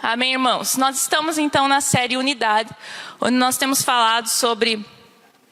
Amém, irmãos? Nós estamos então na série Unidade, onde nós temos falado sobre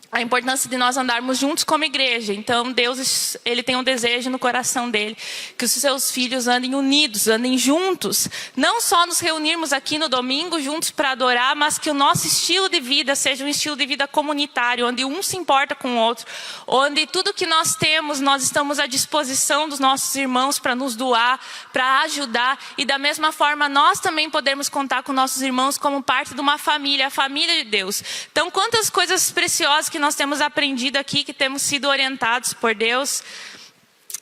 a importância de nós andarmos juntos como igreja. Então Deus, Ele tem um desejo no coração dele, que os seus filhos andem unidos, andem juntos. Não só nos reunirmos aqui no domingo juntos para adorar, mas que o nosso estilo de vida seja um estilo de vida comunitário, onde um se importa com o outro, onde tudo que nós temos, nós estamos à disposição dos nossos irmãos para nos doar, para ajudar. E da mesma forma, nós também podemos contar com nossos irmãos como parte de uma família, a família de Deus. Então, quantas coisas preciosas que nós temos aprendido aqui, que temos sido orientados por Deus,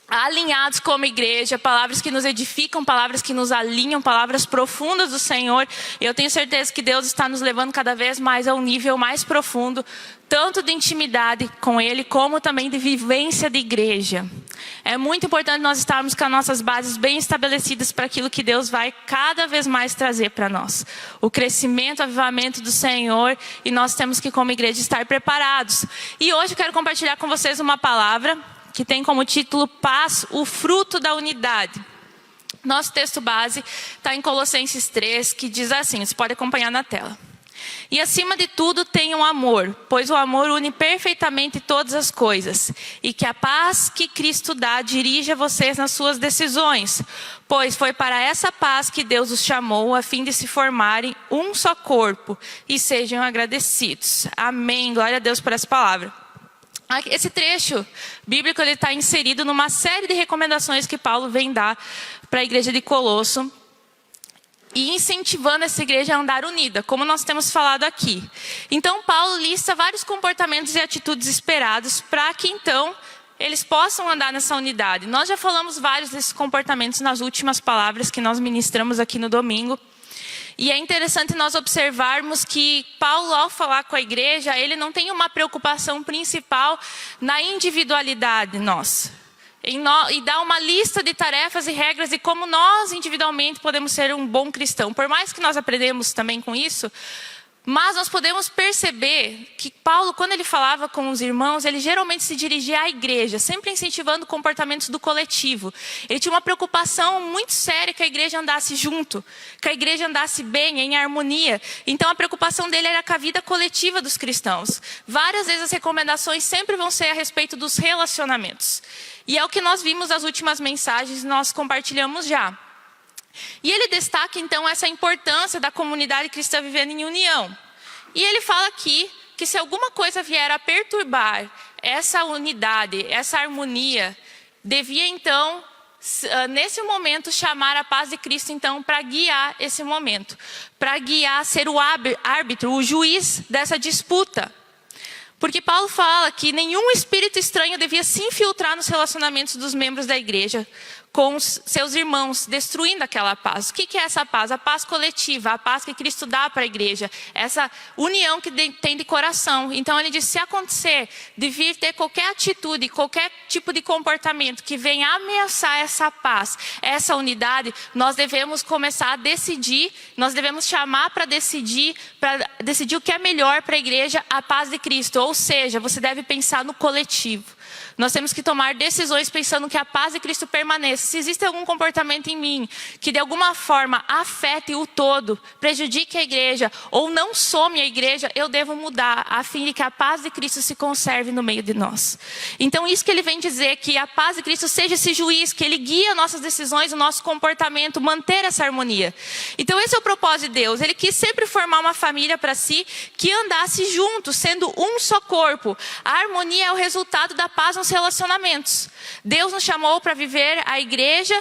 alinhados como igreja, palavras que nos edificam, palavras que nos alinham, palavras profundas do Senhor. E eu tenho certeza que Deus está nos levando cada vez mais a um nível mais profundo, tanto de intimidade com Ele, como também de vivência de igreja. É muito importante nós estarmos com as nossas bases bem estabelecidas para aquilo que Deus vai cada vez mais trazer para nós. O crescimento, o avivamento do Senhor, e nós temos que, como igreja, estar preparados. E hoje eu quero compartilhar com vocês uma palavra que tem como título Paz, o fruto da unidade. Nosso texto base está em Colossenses 3, que diz assim, você pode acompanhar na tela. E acima de tudo tenham amor, pois o amor une perfeitamente todas as coisas. E que a paz que Cristo dá dirija vocês nas suas decisões. Pois foi para essa paz que Deus os chamou, a fim de se formarem um só corpo. E sejam agradecidos. Amém. Glória a Deus por essa palavra. Esse trecho bíblico está inserido numa série de recomendações que Paulo vem dar para a igreja de Colosso, e incentivando essa igreja a andar unida, como nós temos falado aqui. Então Paulo lista vários comportamentos e atitudes esperados para que então eles possam andar nessa unidade. Nós já falamos vários desses comportamentos nas últimas palavras que nós ministramos aqui no domingo. E é interessante nós observarmos que Paulo, ao falar com a igreja, ele não tem uma preocupação principal na individualidade nossa. E dá uma lista de tarefas e regras de como nós individualmente podemos ser um bom cristão. Por mais que nós aprendemos também com isso, mas nós podemos perceber que Paulo, quando ele falava com os irmãos, ele geralmente se dirigia à igreja, sempre incentivando comportamentos do coletivo. Ele tinha uma preocupação muito séria que a igreja andasse junto, que a igreja andasse bem, em harmonia. Então a preocupação dele era com a vida coletiva dos cristãos. Várias vezes as recomendações sempre vão ser a respeito dos relacionamentos. E é o que nós vimos nas últimas mensagens, nós compartilhamos já. E ele destaca então essa importância da comunidade cristã vivendo em união. E ele fala aqui que se alguma coisa vier a perturbar essa unidade, essa harmonia, devia então, nesse momento, chamar a paz de Cristo então para guiar esse momento. Para guiar, ser o árbitro, o juiz dessa disputa. Porque Paulo fala que nenhum espírito estranho devia se infiltrar nos relacionamentos dos membros da igreja com os seus irmãos, destruindo aquela paz. O que é essa paz? A paz coletiva, a paz que Cristo dá para a igreja. Essa união que tem de coração. Então ele diz, se acontecer de vir ter qualquer atitude, qualquer tipo de comportamento que venha ameaçar essa paz, essa unidade, nós devemos começar a decidir, nós devemos chamar para decidir o que é melhor para a igreja, a paz de Cristo. Ou seja, você deve pensar no coletivo. Nós temos que tomar decisões pensando que a paz de Cristo permaneça. Se existe algum comportamento em mim que de alguma forma afete o todo, prejudique a igreja ou não some a igreja, eu devo mudar a fim de que a paz de Cristo se conserve no meio de nós. Então isso que ele vem dizer, que a paz de Cristo seja esse juiz, que ele guia nossas decisões, o nosso comportamento, manter essa harmonia. Então esse é o propósito de Deus. Ele quis sempre formar uma família para si que andasse junto, sendo um só corpo. A harmonia é o resultado da paz nos relacionamentos. Deus nos chamou para viver a igreja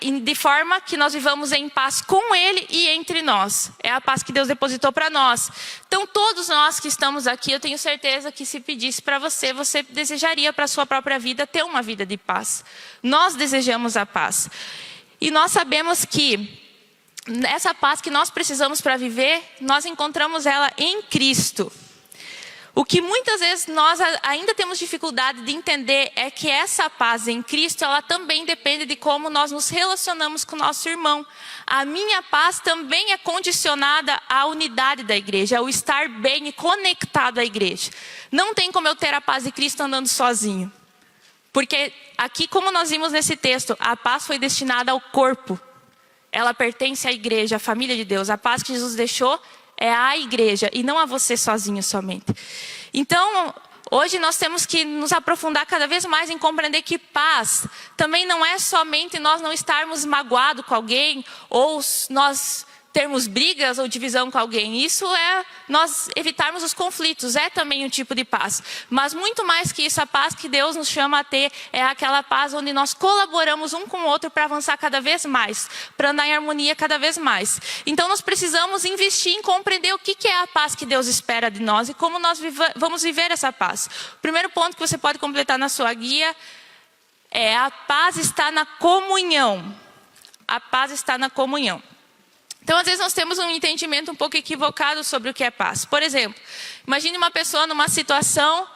de forma que nós vivamos em paz com Ele e entre nós. É a paz que Deus depositou para nós. Então todos nós que estamos aqui, eu tenho certeza que se pedisse para você, você desejaria para a sua própria vida ter uma vida de paz. Nós desejamos a paz. E nós sabemos que essa paz que nós precisamos para viver, nós encontramos ela em Cristo. O que muitas vezes nós ainda temos dificuldade de entender é que essa paz em Cristo, ela também depende de como nós nos relacionamos com o nosso irmão. A minha paz também é condicionada à unidade da igreja, ao estar bem e conectado à igreja. Não tem como eu ter a paz de Cristo andando sozinho. Porque aqui, como nós vimos nesse texto, a paz foi destinada ao corpo. ela pertence à igreja, à família de Deus. A paz que Jesus deixou é à igreja e não a você sozinho somente. Então, hoje nós temos que nos aprofundar cada vez mais em compreender que paz também não é somente nós não estarmos magoados com alguém ou nós termos brigas ou divisão com alguém. Isso é nós evitarmos os conflitos, é também um tipo de paz. Mas muito mais que isso, a paz que Deus nos chama a ter é aquela paz onde nós colaboramos um com o outro para avançar cada vez mais, para andar em harmonia cada vez mais. Então nós precisamos investir em compreender o que é a paz que Deus espera de nós e como nós vamos viver essa paz. O primeiro ponto que você pode completar na sua guia é: a paz está na comunhão. A paz está na comunhão. Então, às vezes, nós temos um entendimento um pouco equivocado sobre o que é paz. Por exemplo, imagine uma pessoa numa situação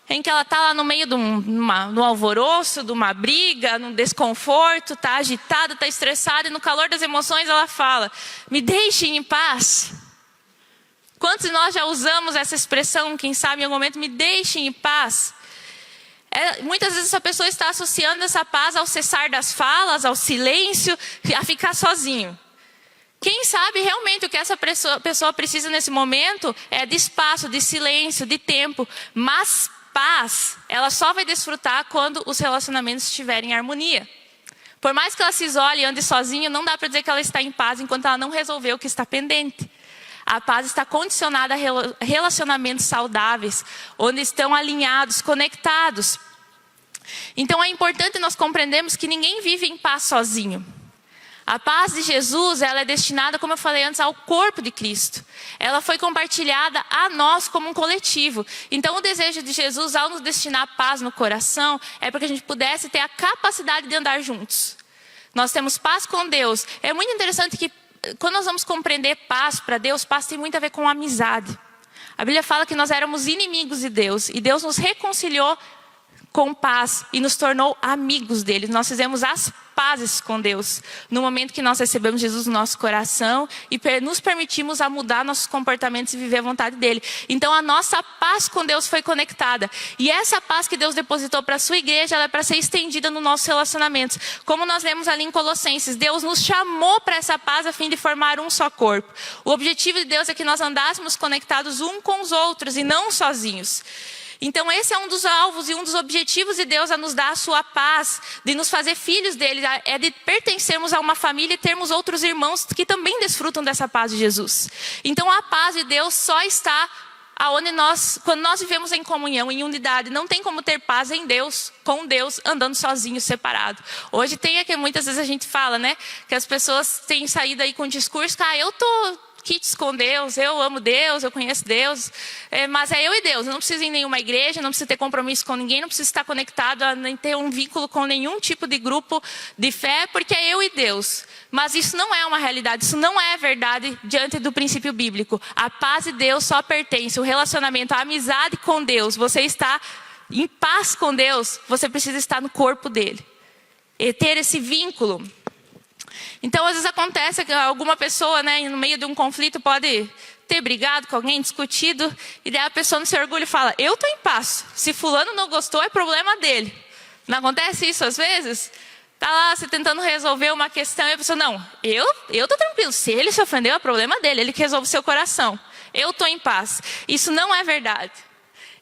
em que ela está lá no meio de um alvoroço, de uma briga, num desconforto, está agitada, está estressada, e no calor das emoções ela fala: me deixem em paz. Quantos de nós já usamos essa expressão, quem sabe em algum momento, me deixem em paz? Muitas vezes essa pessoa está associando essa paz ao cessar das falas, ao silêncio, a ficar sozinho. Quem sabe realmente o que essa pessoa precisa nesse momento é de espaço, de silêncio, de tempo. Mas paz, ela só vai desfrutar quando os relacionamentos estiverem em harmonia. Por mais que ela se isole e ande sozinha, não dá para dizer que ela está em paz enquanto ela não resolveu o que está pendente. A paz está condicionada a relacionamentos saudáveis, onde estão alinhados, conectados. Então é importante nós compreendermos que ninguém vive em paz sozinho. A paz de Jesus, ela é destinada, como eu falei antes, ao corpo de Cristo. Ela foi compartilhada a nós como um coletivo. Então o desejo de Jesus, ao nos destinar paz no coração, é para que a gente pudesse ter a capacidade de andar juntos. Nós temos paz com Deus. É muito interessante que quando nós vamos compreender paz para Deus, paz tem muito a ver com amizade. A Bíblia fala que nós éramos inimigos de Deus e Deus nos reconciliou com paz e nos tornou amigos dele. Nós fizemos as pazes com Deus no momento que nós recebemos Jesus no nosso coração e nos permitimos a mudar nossos comportamentos e viver a vontade dele. Então a nossa paz com Deus foi conectada, e essa paz que Deus depositou para a sua igreja, ela é para ser estendida nos nossos relacionamentos. Como nós lemos ali em Colossenses, Deus nos chamou para essa paz a fim de formar um só corpo. O objetivo de Deus é que nós andássemos conectados um com os outros e não sozinhos. Então esse é um dos alvos e um dos objetivos de Deus, a nos dar a sua paz, de nos fazer filhos dele, é de pertencermos a uma família e termos outros irmãos que também desfrutam dessa paz de Jesus. Então a paz de Deus só está aonde quando nós vivemos em comunhão, em unidade. Não tem como ter paz em Deus, com Deus, andando sozinho, separado. Hoje tem aqui, muitas vezes a gente fala, né, que as pessoas têm saído aí com o discurso que eu tô kits com Deus, eu amo Deus, eu conheço Deus, mas é eu e Deus. Eu não preciso ir em nenhuma igreja, não preciso ter compromisso com ninguém, não preciso estar conectado, nem ter um vínculo com nenhum tipo de grupo de fé, porque é eu e Deus. Mas isso não é uma realidade, isso não é verdade diante do princípio bíblico. A paz de Deus só pertence, o relacionamento, a amizade com Deus. Você está em paz com Deus, você precisa estar no corpo dele e ter esse vínculo. Então, às vezes acontece que alguma pessoa, né, no meio de um conflito pode ter brigado com alguém, discutido, e daí a pessoa no seu orgulho fala: eu estou em paz, se fulano não gostou é problema dele. Não acontece isso às vezes? Está lá você tentando resolver uma questão e a pessoa: não, eu estou tranquilo, se ele se ofendeu é problema dele, ele que resolve o seu coração, eu estou em paz. Isso não é verdade.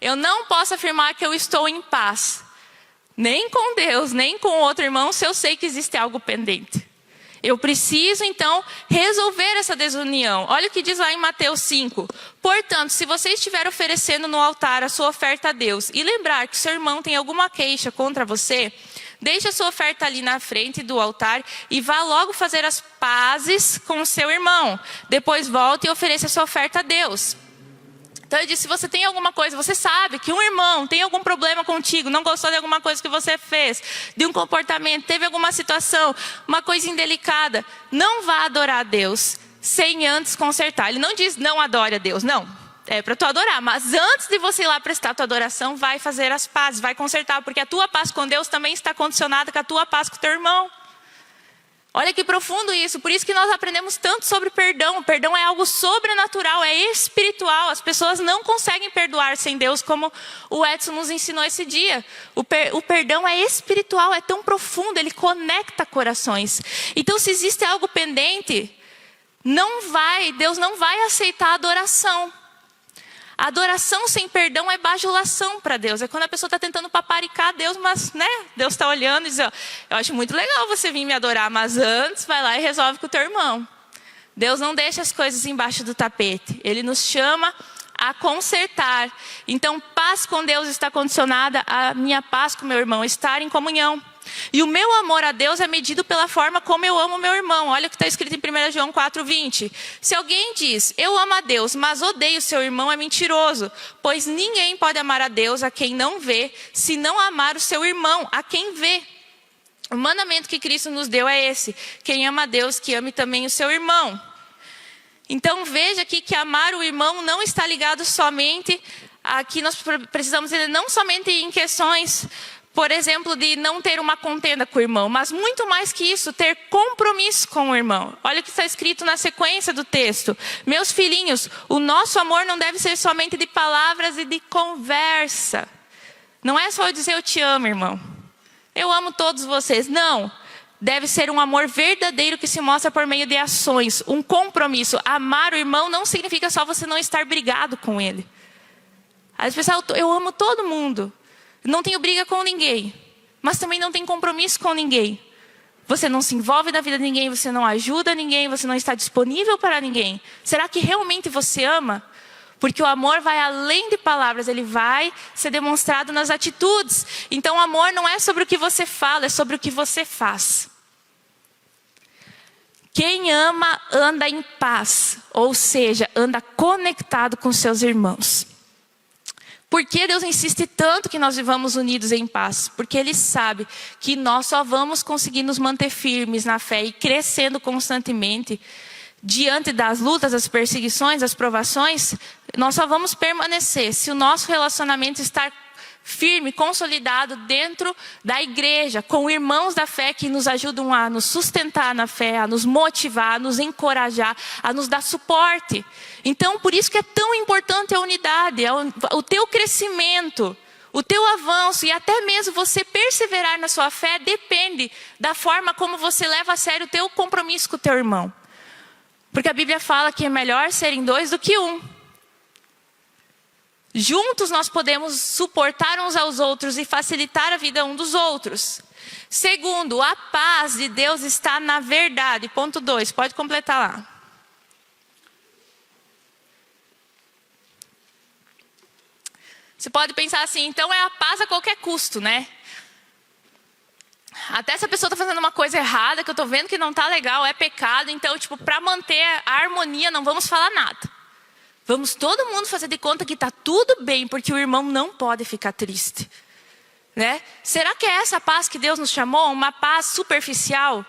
Eu não posso afirmar que eu estou em paz, nem com Deus, nem com outro irmão, se eu sei que existe algo pendente. Eu preciso, então, resolver essa desunião. Olha o que diz lá em Mateus 5. Portanto, se você estiver oferecendo no altar a sua oferta a Deus e lembrar que seu irmão tem alguma queixa contra você, deixe a sua oferta ali na frente do altar e vá logo fazer as pazes com o seu irmão. Depois volte e ofereça a sua oferta a Deus. Então ele disse: se você tem alguma coisa, você sabe que um irmão tem algum problema contigo, não gostou de alguma coisa que você fez, de um comportamento, teve alguma situação, uma coisa indelicada, não vá adorar a Deus sem antes consertar. Ele não diz não adore a Deus, não. É para tu adorar, mas antes de você ir lá prestar a tua adoração, vai fazer as pazes, vai consertar, porque a tua paz com Deus também está condicionada com a tua paz com o teu irmão. Olha que profundo isso, por isso que nós aprendemos tanto sobre perdão. O perdão é algo sobrenatural, é espiritual. As pessoas não conseguem perdoar sem Deus, como o Edson nos ensinou esse dia. O perdão é espiritual, é tão profundo, ele conecta corações. Então, se existe algo pendente, Deus não vai aceitar a adoração. A adoração sem perdão é bajulação para Deus. É quando a pessoa está tentando paparicar Deus, mas Deus está olhando e diz, eu acho muito legal você vir me adorar, mas antes vai lá e resolve com o teu irmão. Deus não deixa as coisas embaixo do tapete. Ele nos chama a consertar. Então, paz com Deus está condicionada à minha paz com meu irmão, estar em comunhão. E o meu amor a Deus é medido pela forma como eu amo meu irmão. Olha o que está escrito em 1 João 4:20. Se alguém diz, eu amo a Deus, mas odeio seu irmão, é mentiroso. Pois ninguém pode amar a Deus a quem não vê, se não amar o seu irmão, a quem vê. O mandamento que Cristo nos deu é esse. Quem ama a Deus, que ame também o seu irmão. Então veja aqui que amar o irmão não está ligado somente... Aqui nós precisamos entender não somente em questões... Por exemplo, de não ter uma contenda com o irmão, mas muito mais que isso, ter compromisso com o irmão. Olha o que está escrito na sequência do texto. Meus filhinhos, o nosso amor não deve ser somente de palavras e de conversa. Não é só eu dizer eu te amo, irmão. Eu amo todos vocês. Não. Deve ser um amor verdadeiro que se mostra por meio de ações, um compromisso. Amar o irmão não significa só você não estar brigado com ele. Às vezes eu amo todo mundo. Não tenho briga com ninguém, mas também não tenho compromisso com ninguém. Você não se envolve na vida de ninguém, você não ajuda ninguém, você não está disponível para ninguém. Será que realmente você ama? Porque o amor vai além de palavras, ele vai ser demonstrado nas atitudes. Então o amor não é sobre o que você fala, é sobre o que você faz. Quem ama anda em paz, ou seja, anda conectado com seus irmãos. Por que Deus insiste tanto que nós vivamos unidos em paz? Porque Ele sabe que nós só vamos conseguir nos manter firmes na fé e crescendo constantemente diante das lutas, das perseguições, das provações. Nós só vamos permanecer se o nosso relacionamento estar firme, consolidado dentro da igreja, com irmãos da fé que nos ajudam a nos sustentar na fé, a nos motivar, a nos encorajar, a nos dar suporte. Então, por isso que é tão importante a unidade, o teu crescimento, o teu avanço e até mesmo você perseverar na sua fé depende da forma como você leva a sério o teu compromisso com o teu irmão. Porque a Bíblia fala que é melhor serem dois do que um. Juntos nós podemos suportar uns aos outros e facilitar a vida um dos outros. Segundo, a paz de Deus está na verdade. Ponto 2, pode completar lá. Você pode pensar assim, então é a paz a qualquer custo, né? Até se a pessoa está fazendo uma coisa errada, que eu estou vendo que não está legal, é pecado. Então, para manter a harmonia, não vamos falar nada. Vamos todo mundo fazer de conta que está tudo bem, porque o irmão não pode ficar triste. Né? Será que é essa paz que Deus nos chamou? Uma paz superficial?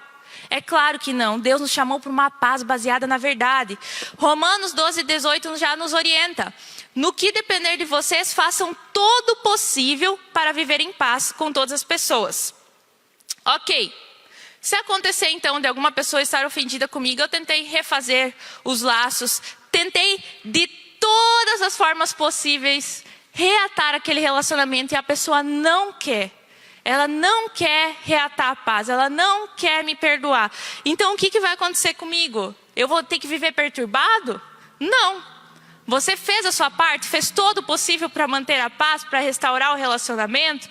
É claro que não. Deus nos chamou para uma paz baseada na verdade. Romanos 12:18 já nos orienta. No que depender de vocês, façam todo o possível para viver em paz com todas as pessoas. Ok. Se acontecer então de alguma pessoa estar ofendida comigo, eu tentei refazer os laços, tentei de todas as formas possíveis reatar aquele relacionamento e a pessoa não quer. Ela não quer reatar a paz, ela não quer me perdoar. Então o que vai acontecer comigo? Eu vou ter que viver perturbado? Não. Você fez a sua parte, fez todo o possível para manter a paz, para restaurar o relacionamento.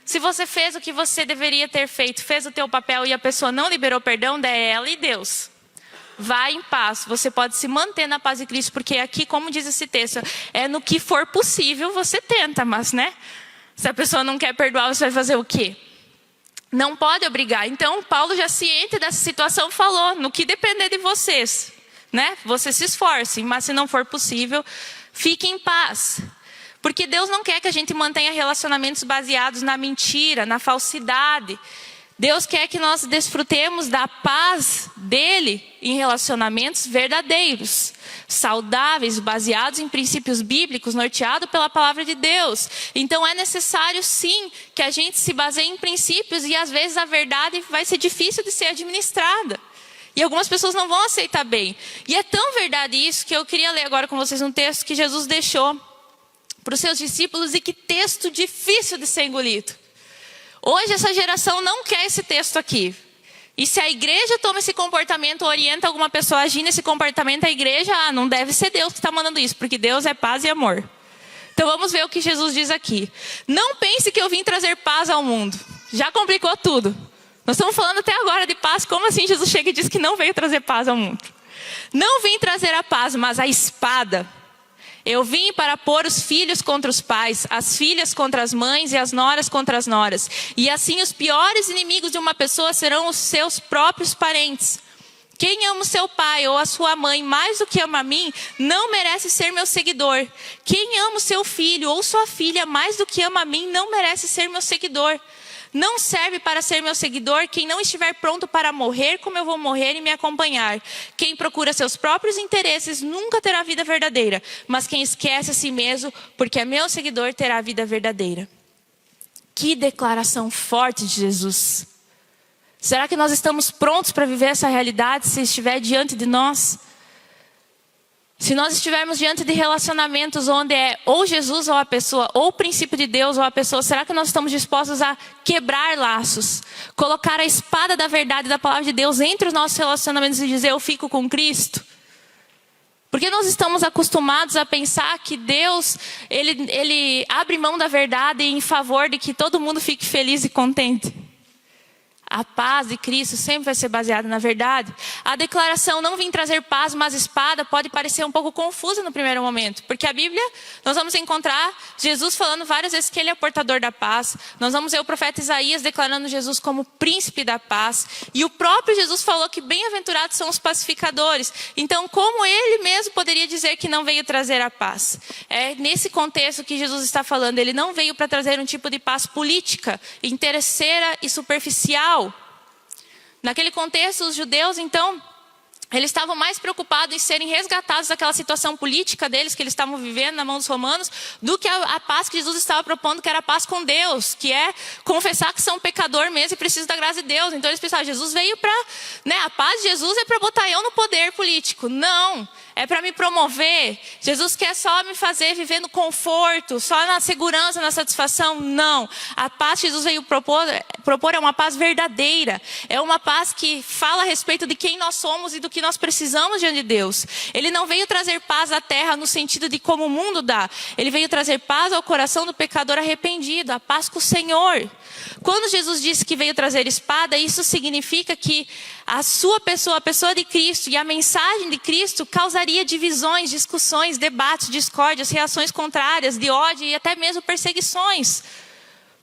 Se você fez o que você deveria ter feito, fez o teu papel e a pessoa não liberou perdão, é ela e Deus. Vá em paz, você pode se manter na paz de Cristo, porque aqui, como diz esse texto, é no que for possível você tenta, mas se a pessoa não quer perdoar, você vai fazer o quê? Não pode obrigar. Então, Paulo, já ciente dessa situação, falou, no que depender de vocês, vocês se esforcem, mas se não for possível, fiquem em paz. Porque Deus não quer que a gente mantenha relacionamentos baseados na mentira, na falsidade. Deus quer que nós desfrutemos da paz dele em relacionamentos verdadeiros, saudáveis, baseados em princípios bíblicos, norteados pela palavra de Deus. Então é necessário sim que a gente se baseie em princípios, e às vezes a verdade vai ser difícil de ser administrada. E algumas pessoas não vão aceitar bem. E é tão verdade isso que eu queria ler agora com vocês um texto que Jesus deixou para os seus discípulos, e que texto difícil de ser engolido. Hoje essa geração não quer esse texto aqui. E se a igreja toma esse comportamento, orienta alguma pessoa a agir nesse comportamento, a igreja, não deve ser Deus que está mandando isso, porque Deus é paz e amor. Então vamos ver o que Jesus diz aqui. Não pense que eu vim trazer paz ao mundo. Já complicou tudo. Nós estamos falando até agora de paz. Como assim Jesus chega e diz que não veio trazer paz ao mundo? Não vim trazer a paz, mas a espada. Eu vim para pôr os filhos contra os pais, as filhas contra as mães e as noras contra as noras. E assim os piores inimigos de uma pessoa serão os seus próprios parentes. Quem ama o seu pai ou a sua mãe mais do que ama a mim, não merece ser meu seguidor. Quem ama o seu filho ou sua filha mais do que ama a mim, não merece ser meu seguidor. Não serve para ser meu seguidor quem não estiver pronto para morrer como eu vou morrer e me acompanhar. Quem procura seus próprios interesses nunca terá vida verdadeira. Mas quem esquece a si mesmo, porque é meu seguidor, terá vida verdadeira. Que declaração forte de Jesus. Será que nós estamos prontos para viver essa realidade se estiver diante de nós? Se nós estivermos diante de relacionamentos onde é ou Jesus ou a pessoa, ou o princípio de Deus ou a pessoa, será que nós estamos dispostos a quebrar laços? Colocar a espada da verdade e da palavra de Deus entre os nossos relacionamentos e dizer, eu fico com Cristo? Porque nós estamos acostumados a pensar que Deus, ele abre mão da verdade em favor de que todo mundo fique feliz e contente. A paz de Cristo sempre vai ser baseada na verdade. A declaração não vim trazer paz, mas espada pode parecer um pouco confusa no primeiro momento. Porque a Bíblia, nós vamos encontrar Jesus falando várias vezes que ele é portador da paz. Nós vamos ver o profeta Isaías declarando Jesus como príncipe da paz. E o próprio Jesus falou que bem-aventurados são os pacificadores. Então, como ele mesmo poderia dizer que não veio trazer a paz? É nesse contexto que Jesus está falando. Ele não veio para trazer um tipo de paz política, interesseira e superficial. Naquele contexto, os judeus, então, eles estavam mais preocupados em serem resgatados daquela situação política deles, que eles estavam vivendo na mão dos romanos, do que a paz que Jesus estava propondo, que era a paz com Deus, que é confessar que são pecador mesmo e precisam da graça de Deus. Então eles pensavam, Jesus veio para, a paz de Jesus é para botar eu no poder político. Não, é para me promover. Jesus quer só me fazer viver no conforto, só na segurança, na satisfação. Não, a paz que Jesus veio propor é uma paz verdadeira. É uma paz que fala a respeito de quem nós somos e do que nós precisamos diante de Deus. Ele não veio trazer paz à terra no sentido de como o mundo dá. Ele veio trazer paz ao coração do pecador arrependido, a paz com o Senhor. Quando Jesus disse que veio trazer espada, isso significa que a sua pessoa, a pessoa de Cristo e a mensagem de Cristo causaria divisões, discussões, debates, discórdias, reações contrárias, de ódio e até mesmo perseguições.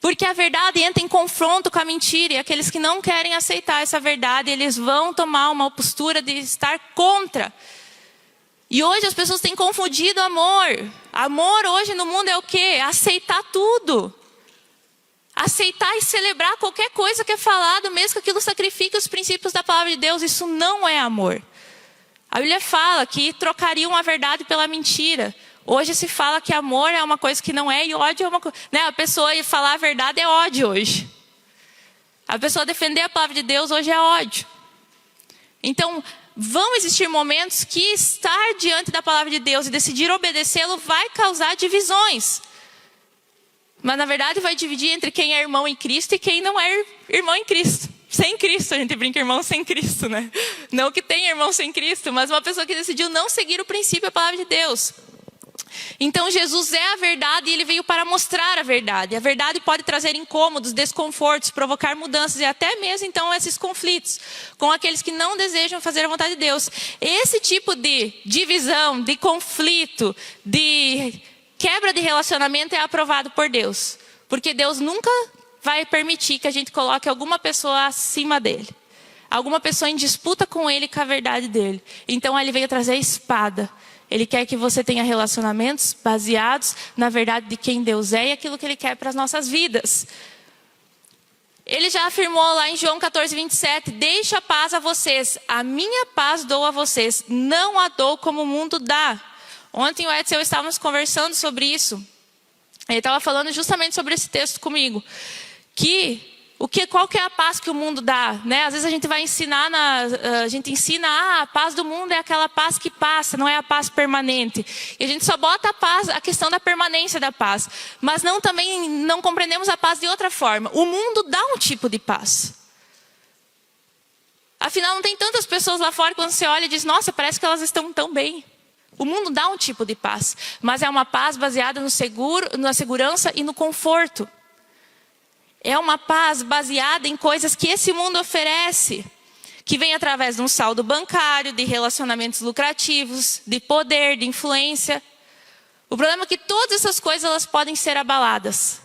Porque a verdade entra em confronto com a mentira, e aqueles que não querem aceitar essa verdade, eles vão tomar uma postura de estar contra. E hoje as pessoas têm confundido amor. Amor hoje no mundo é o quê? Aceitar tudo. Aceitar e celebrar qualquer coisa que é falado, mesmo que aquilo sacrifique os princípios da palavra de Deus. Isso não é amor. A Bíblia fala que trocariam a verdade pela mentira. Hoje se fala que amor é uma coisa que não é, e ódio é uma coisa. A pessoa falar a verdade é ódio hoje. A pessoa defender a palavra de Deus hoje é ódio. Então, vão existir momentos que estar diante da palavra de Deus e decidir obedecê-lo vai causar divisões. Mas na verdade vai dividir entre quem é irmão em Cristo e quem não é irmão em Cristo. Sem Cristo, a gente brinca irmão sem Cristo, né? Não que tenha irmão sem Cristo, mas uma pessoa que decidiu não seguir o princípio, a palavra de Deus. Então Jesus é a verdade e ele veio para mostrar a verdade. A verdade pode trazer incômodos, desconfortos, provocar mudanças e até mesmo então esses conflitos com aqueles que não desejam fazer a vontade de Deus. Esse tipo de divisão, de conflito, de quebra de relacionamento é aprovado por Deus. Porque Deus nunca vai permitir que a gente coloque alguma pessoa acima dele. Alguma pessoa em disputa com ele, com a verdade dele. Então ele veio trazer a espada. Ele quer que você tenha relacionamentos baseados na verdade de quem Deus é e aquilo que ele quer para as nossas vidas. Ele já afirmou lá em João 14:27, deixo a paz a vocês, a minha paz dou a vocês, não a dou como o mundo dá. Ontem o Edson e eu estávamos conversando sobre isso. Ele estava falando justamente sobre esse texto comigo. Qual que é a paz que o mundo dá? Né? Às vezes a gente vai ensinar, a gente ensina, a paz do mundo é aquela paz que passa, não é a paz permanente. E a gente só bota a questão da permanência da paz. Mas também não compreendemos a paz de outra forma. O mundo dá um tipo de paz. Afinal, não tem tantas pessoas lá fora que quando você olha e diz, nossa, parece que elas estão tão bem. O mundo dá um tipo de paz, mas é uma paz baseada no seguro, na segurança e no conforto. É uma paz baseada em coisas que esse mundo oferece, que vem através de um saldo bancário, de relacionamentos lucrativos, de poder, de influência. O problema é que todas essas coisas elas podem ser abaladas.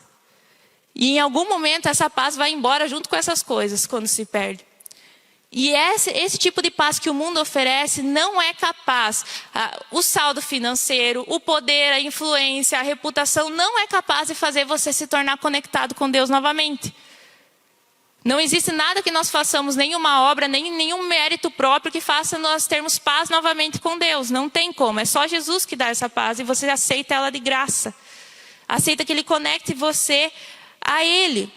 E em algum momento essa paz vai embora junto com essas coisas, quando se perde. E esse tipo de paz que o mundo oferece não é capaz. O saldo financeiro, o poder, a influência, a reputação não é capaz de fazer você se tornar conectado com Deus novamente. Não existe nada que nós façamos, nenhuma obra, nenhum mérito próprio que faça nós termos paz novamente com Deus. Não tem como, é só Jesus que dá essa paz e você aceita ela de graça. Aceita que Ele conecte você a Ele.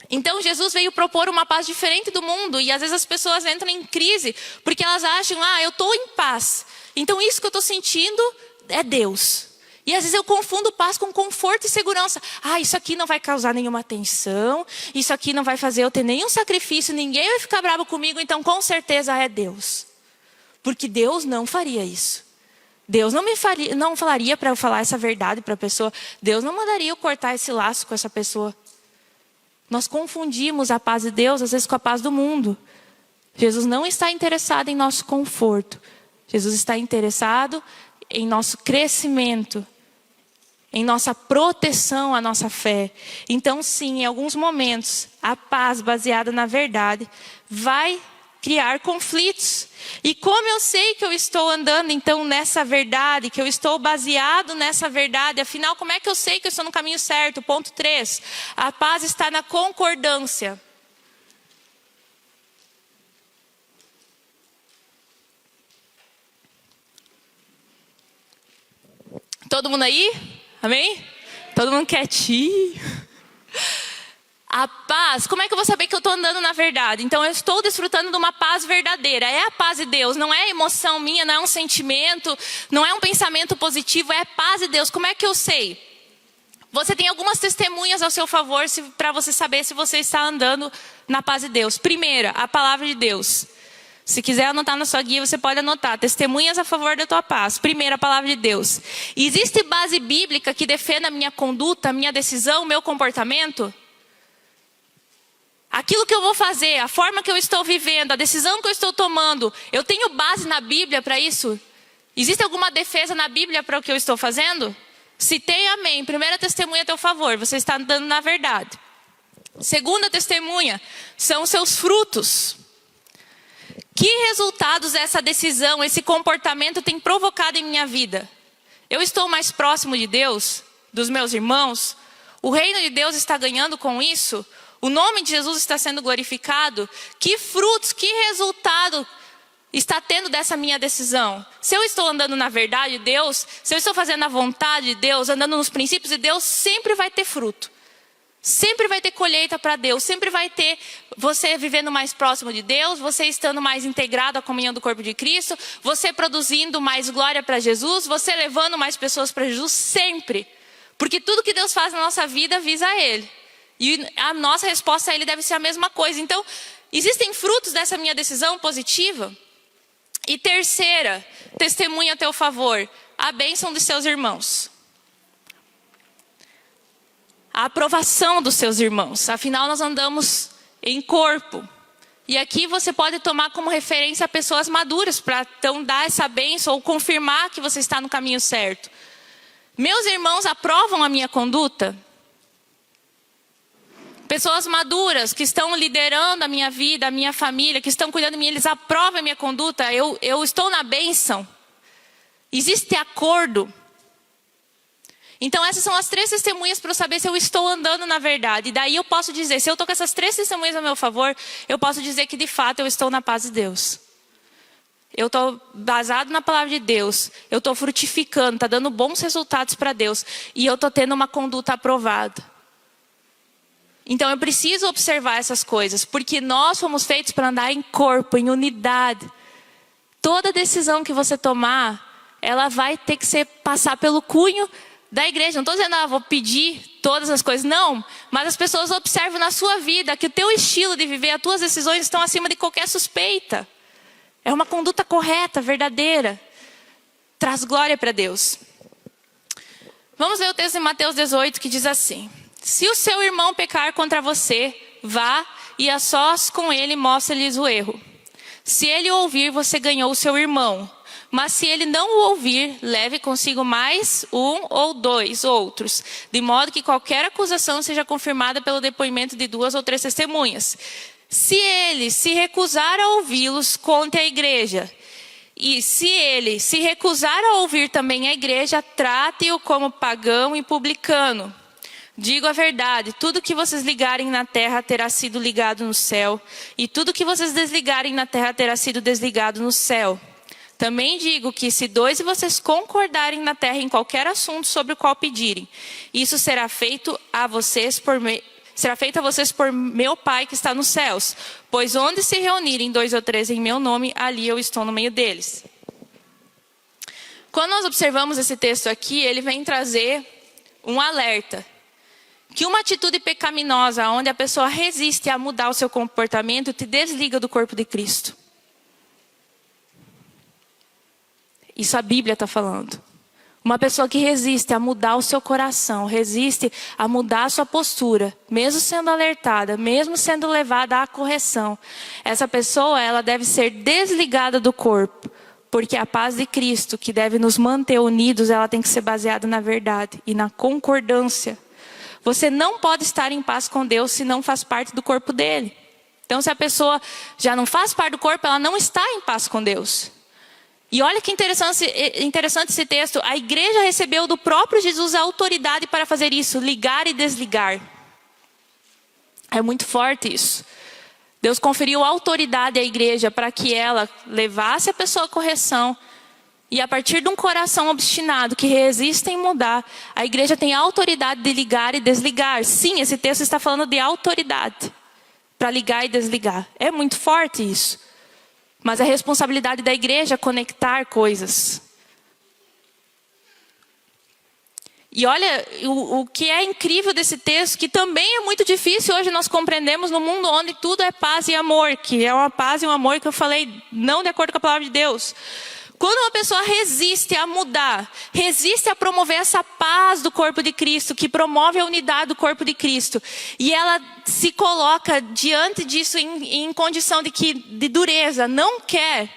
Então Jesus veio propor uma paz diferente do mundo. E às vezes as pessoas entram em crise porque elas acham, eu estou em paz, então isso que eu estou sentindo é Deus. E às vezes eu confundo paz com conforto e segurança. Isso aqui não vai causar nenhuma tensão, isso aqui não vai fazer eu ter nenhum sacrifício, ninguém vai ficar bravo comigo, então com certeza é Deus. Porque Deus não faria isso. Deus não falaria para eu falar essa verdade para a pessoa. Deus não mandaria eu cortar esse laço com essa pessoa. Nós confundimos a paz de Deus, às vezes, com a paz do mundo. Jesus não está interessado em nosso conforto. Jesus está interessado em nosso crescimento, em nossa proteção à nossa fé. Então, sim, em alguns momentos, a paz baseada na verdade vai criar conflitos. E como eu sei que eu estou andando então nessa verdade, que eu estou baseado nessa verdade, afinal, como é que eu sei que eu estou no caminho certo? Ponto 3, a paz está na concordância. Todo mundo aí? Amém? Todo mundo quietinho. A paz, como é que eu vou saber que eu estou andando na verdade? Então eu estou desfrutando de uma paz verdadeira. É a paz de Deus, não é emoção minha, não é um sentimento, não é um pensamento positivo, é a paz de Deus. Como é que eu sei? Você tem algumas testemunhas ao seu favor para você saber se você está andando na paz de Deus. Primeira, a palavra de Deus. Se quiser anotar na sua guia, você pode anotar. Testemunhas a favor da tua paz. Primeira, a palavra de Deus. Existe base bíblica que defenda a minha conduta, a minha decisão, o meu comportamento? Aquilo que eu vou fazer, a forma que eu estou vivendo, a decisão que eu estou tomando, eu tenho base na Bíblia para isso? Existe alguma defesa na Bíblia para o que eu estou fazendo? Se tem, amém. Primeira testemunha a teu favor, você está andando na verdade. Segunda testemunha, são os seus frutos. Que resultados essa decisão, esse comportamento tem provocado em minha vida? Eu estou mais próximo de Deus, dos meus irmãos? O reino de Deus está ganhando com isso? O nome de Jesus está sendo glorificado? Que frutos, que resultado está tendo dessa minha decisão? Se eu estou andando na verdade de Deus, se eu estou fazendo a vontade de Deus, andando nos princípios de Deus, sempre vai ter fruto. Sempre vai ter colheita para Deus, sempre vai ter você vivendo mais próximo de Deus, você estando mais integrado à comunhão do corpo de Cristo, você produzindo mais glória para Jesus, você levando mais pessoas para Jesus, sempre. Porque tudo que Deus faz na nossa vida visa a Ele. E a nossa resposta a Ele deve ser a mesma coisa. Então, existem frutos dessa minha decisão positiva? E terceira, testemunha a teu favor, a bênção dos seus irmãos. A aprovação dos seus irmãos. Afinal, nós andamos em corpo. E aqui você pode tomar como referência pessoas maduras para então dar essa bênção ou confirmar que você está no caminho certo. Meus irmãos aprovam a minha conduta? Pessoas maduras que estão liderando a minha vida, a minha família, que estão cuidando de mim, eles aprovam a minha conduta? Eu estou na bênção? Existe acordo? Então essas são as 3 testemunhas para eu saber se eu estou andando na verdade. E daí eu posso dizer, se eu estou com essas 3 testemunhas a meu favor, eu posso dizer que de fato eu estou na paz de Deus. Eu estou baseado na palavra de Deus. Eu estou frutificando, está dando bons resultados para Deus. E eu estou tendo uma conduta aprovada. Então eu preciso observar essas coisas, porque nós fomos feitos para andar em corpo, em unidade. Toda decisão que você tomar, ela vai ter que passar pelo cunho da igreja. Não estou dizendo, vou pedir todas as coisas. Não, mas as pessoas observam na sua vida que o teu estilo de viver, as tuas decisões estão acima de qualquer suspeita. É uma conduta correta, verdadeira. Traz glória para Deus. Vamos ler o texto em Mateus 18 que diz assim: se o seu irmão pecar contra você, vá e a sós com ele mostre-lhes o erro. Se ele o ouvir, você ganhou o seu irmão. Mas se ele não o ouvir, leve consigo mais 1 ou 2 outros, de modo que qualquer acusação seja confirmada pelo depoimento de 2 ou 3 testemunhas. Se ele se recusar a ouvi-los, conte à igreja. E se ele se recusar a ouvir também a igreja, trate-o como pagão e publicano. Digo a verdade, tudo que vocês ligarem na terra terá sido ligado no céu, e tudo que vocês desligarem na terra terá sido desligado no céu. Também digo que se 2 de vocês concordarem na terra em qualquer assunto sobre o qual pedirem, isso será feito a vocês por meu Pai que está nos céus. Pois onde se reunirem 2 ou 3 em meu nome, ali eu estou no meio deles. Quando nós observamos esse texto aqui, ele vem trazer um alerta. Que uma atitude pecaminosa, onde a pessoa resiste a mudar o seu comportamento, te desliga do corpo de Cristo. Isso a Bíblia está falando. Uma pessoa que resiste a mudar o seu coração, resiste a mudar a sua postura, mesmo sendo alertada, mesmo sendo levada à correção. Essa pessoa, ela deve ser desligada do corpo. Porque a paz de Cristo, que deve nos manter unidos, ela tem que ser baseada na verdade e na concordância. Você não pode estar em paz com Deus se não faz parte do corpo dele. Então se a pessoa já não faz parte do corpo, ela não está em paz com Deus. E olha que interessante esse texto. A igreja recebeu do próprio Jesus a autoridade para fazer isso, ligar e desligar. É muito forte isso. Deus conferiu autoridade à igreja para que ela levasse a pessoa à correção. E a partir de um coração obstinado que resiste em mudar, a igreja tem a autoridade de ligar e desligar. Sim, esse texto está falando de autoridade para ligar e desligar. É muito forte isso. Mas é responsabilidade da igreja conectar coisas. E olha, o que é incrível desse texto, que também é muito difícil hoje nós compreendemos no mundo onde tudo é paz e amor, que é uma paz e um amor que eu falei não de acordo com a palavra de Deus. Quando uma pessoa resiste a mudar, resiste a promover essa paz do corpo de Cristo, que promove a unidade do corpo de Cristo, e ela se coloca diante disso em condição de dureza, não quer.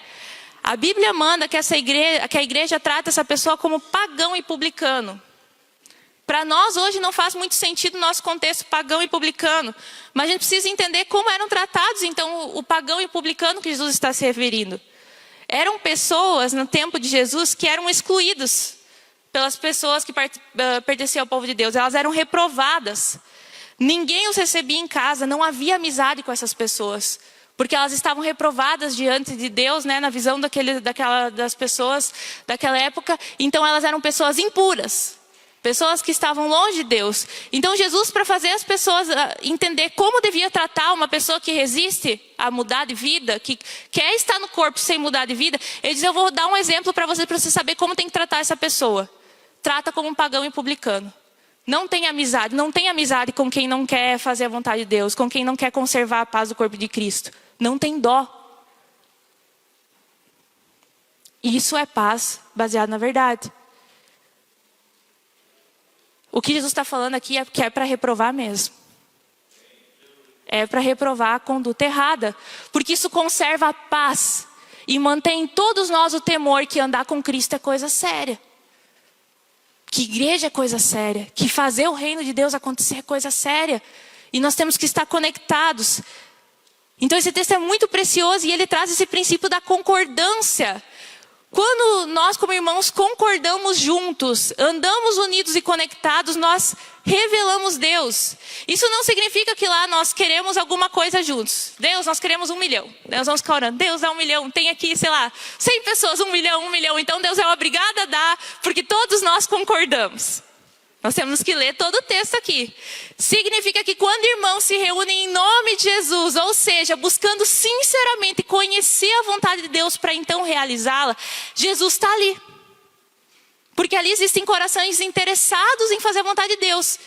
A Bíblia manda que a igreja trata essa pessoa como pagão e publicano. Para nós hoje não faz muito sentido o nosso contexto pagão e publicano, mas a gente precisa entender como eram tratados então o pagão e o publicano que Jesus está se referindo. Eram pessoas no tempo de Jesus que eram excluídas pelas pessoas que pertenciam ao povo de Deus. Elas eram reprovadas. Ninguém os recebia em casa, não havia amizade com essas pessoas. Porque elas estavam reprovadas diante de Deus, né, na visão das pessoas daquela época. Então elas eram pessoas impuras. Pessoas que estavam longe de Deus. Então Jesus, para fazer as pessoas entender como devia tratar uma pessoa que resiste a mudar de vida, que quer estar no corpo sem mudar de vida, ele diz, eu vou dar um exemplo para você saber como tem que tratar essa pessoa. Trata como um pagão e publicano. Não tem amizade com quem não quer fazer a vontade de Deus, com quem não quer conservar a paz do corpo de Cristo. Não tem dó. Isso é paz baseada na verdade. O que Jesus está falando aqui é que é para reprovar mesmo. É para reprovar a conduta errada. Porque isso conserva a paz. E mantém em todos nós o temor que andar com Cristo é coisa séria. Que igreja é coisa séria. Que fazer o reino de Deus acontecer é coisa séria. E nós temos que estar conectados. Então esse texto é muito precioso e ele traz esse princípio da concordância. Quando nós, como irmãos, concordamos juntos, andamos unidos e conectados, nós revelamos Deus. Isso não significa que lá nós queremos alguma coisa juntos. Deus, nós queremos 1 milhão. Nós vamos ficar orando. Deus dá 1 milhão. Tem aqui, sei lá, 100 pessoas, 1 milhão, 1 milhão. Então Deus é obrigado a dar, porque todos nós concordamos. Nós temos que ler todo o texto aqui. Significa que quando irmãos se reúnem em nome de Jesus, ou seja, buscando sinceramente conhecer a vontade de Deus para então realizá-la, Jesus está ali. Porque ali existem corações interessados em fazer a vontade de Deus.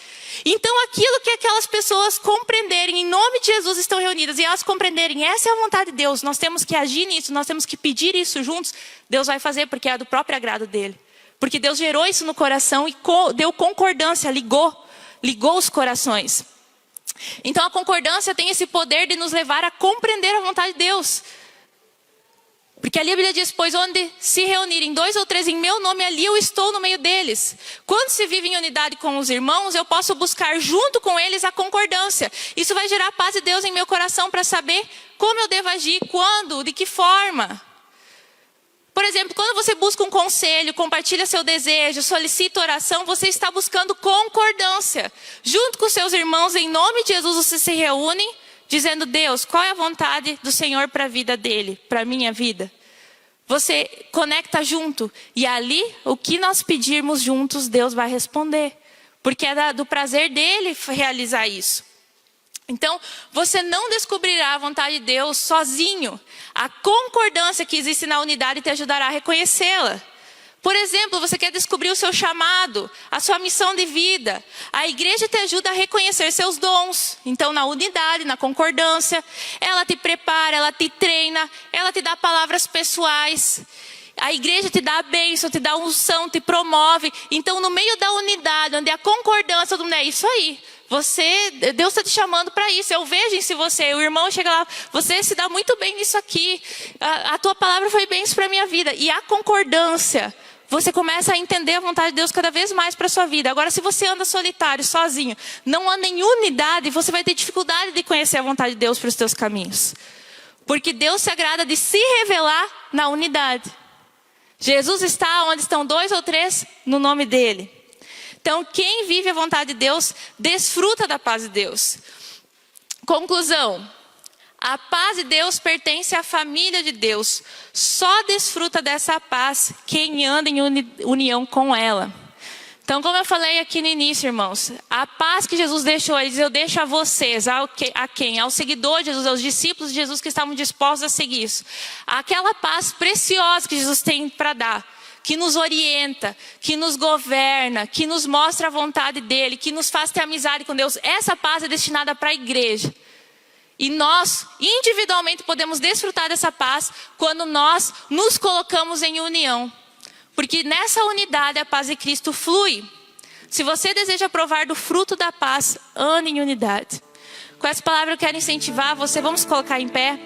Então aquilo que aquelas pessoas compreenderem, em nome de Jesus estão reunidas, e elas compreenderem, essa é a vontade de Deus, nós temos que agir nisso, nós temos que pedir isso juntos, Deus vai fazer, porque é do próprio agrado dele. Porque Deus gerou isso no coração e deu concordância, ligou os corações. Então a concordância tem esse poder de nos levar a compreender a vontade de Deus. Porque ali a Bíblia diz, pois onde se reunirem 2 ou 3 em meu nome, ali eu estou no meio deles. Quando se vive em unidade com os irmãos, eu posso buscar junto com eles a concordância. Isso vai gerar a paz de Deus em meu coração para saber como eu devo agir, quando, de que forma. Por exemplo, quando você busca um conselho, compartilha seu desejo, solicita oração, você está buscando concordância. Junto com seus irmãos, em nome de Jesus, vocês se reúnem, dizendo, Deus, qual é a vontade do Senhor para a vida dele, para a minha vida? Você conecta junto, e ali, o que nós pedirmos juntos, Deus vai responder. Porque é do prazer dele realizar isso. Então, você não descobrirá a vontade de Deus sozinho. A concordância que existe na unidade te ajudará a reconhecê-la. Por exemplo, você quer descobrir o seu chamado, a sua missão de vida. A igreja te ajuda a reconhecer seus dons. Então, na unidade, na concordância, ela te prepara, ela te treina, ela te dá palavras pessoais. A igreja te dá a bênção, te dá a unção, te promove. Então, no meio da unidade, onde a concordância, todo mundo é isso aí. Deus está te chamando para isso. Eu vejo isso em você. O irmão chega lá, você se dá muito bem nisso aqui. A tua palavra foi bênção para a minha vida. E a concordância, você começa a entender a vontade de Deus cada vez mais para a sua vida. Agora, se você anda solitário, sozinho, não anda em unidade, você vai ter dificuldade de conhecer a vontade de Deus para os teus caminhos. Porque Deus se agrada de se revelar na unidade. Jesus está onde estão 2 ou 3 no nome dele. Então, quem vive a vontade de Deus, desfruta da paz de Deus. Conclusão. A paz de Deus pertence à família de Deus. Só desfruta dessa paz quem anda em união com ela. Então, como eu falei aqui no início, irmãos, a paz que Jesus deixou, ele diz, eu deixo a vocês, a quem? Aos seguidores de Jesus, aos discípulos de Jesus que estavam dispostos a seguir isso. Aquela paz preciosa que Jesus tem para dar. Que nos orienta, que nos governa, que nos mostra a vontade dele, que nos faz ter amizade com Deus. Essa paz é destinada para a igreja. E nós, individualmente, podemos desfrutar dessa paz quando nós nos colocamos em união. Porque nessa unidade a paz de Cristo flui. Se você deseja provar do fruto da paz, ande em unidade. Com essa palavra eu quero incentivar você, vamos colocar em pé.